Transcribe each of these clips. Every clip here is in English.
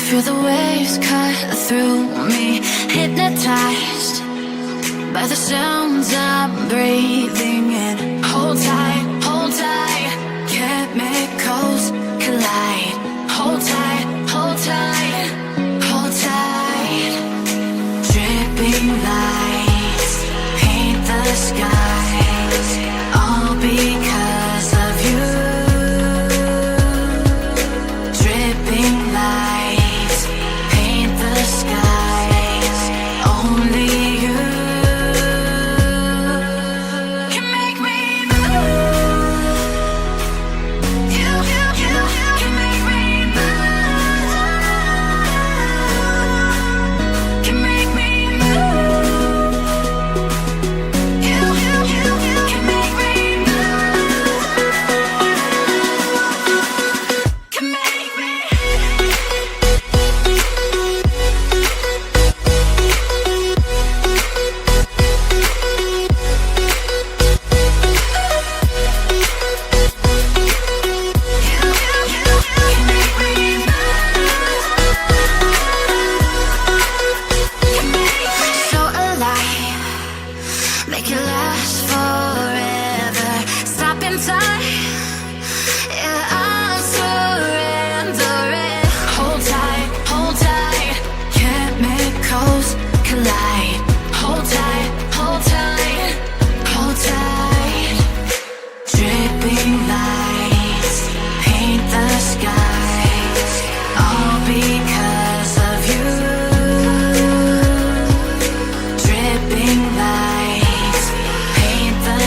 Feel the waves cut through me, hypnotized by the sounds I'm breathing in. Hold tight, chemicals collide. Hold tight, hold tight, hold tight. Dripping lights paint the skies, all because of you. Dripping lights paint the skies, only you can make me move. You can make me move. Can make me move. You can make me move. Can make me. So alive, make it last forever. Stop in time, yeah, I'm surrendering. Hold tight, chemicals collide. Hold tight, hold tight, hold tight. Dripping lights paint the skies, all because of you. Dripping lights paint the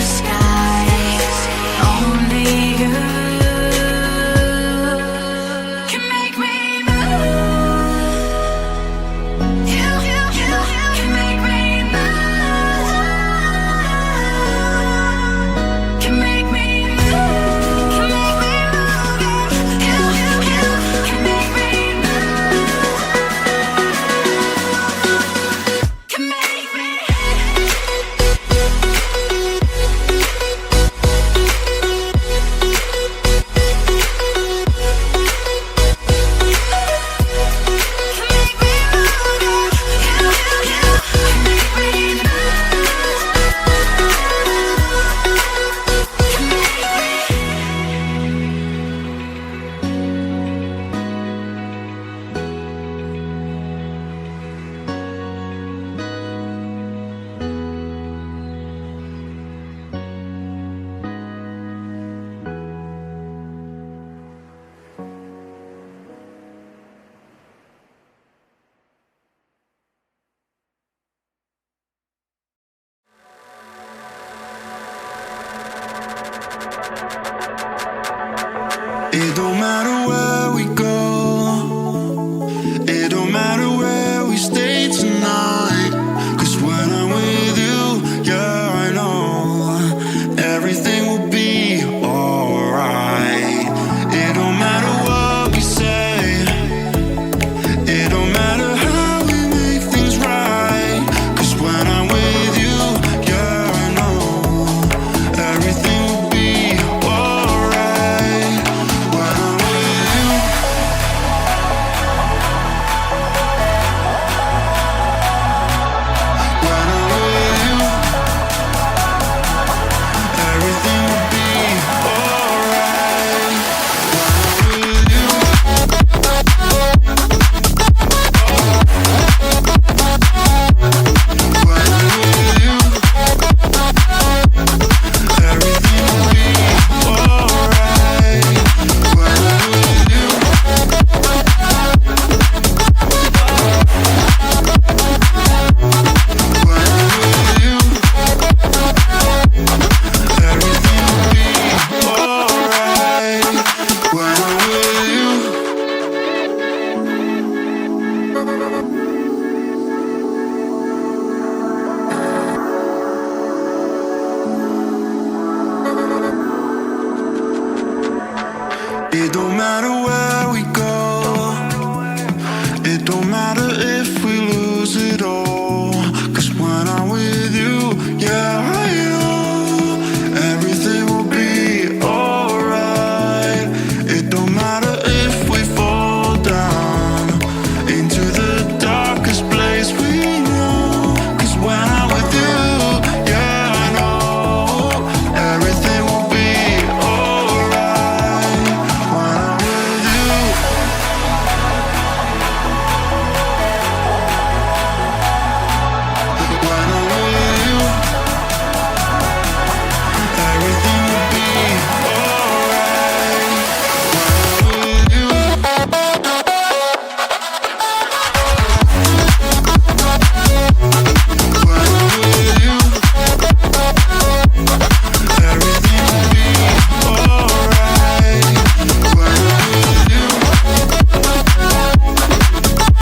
matter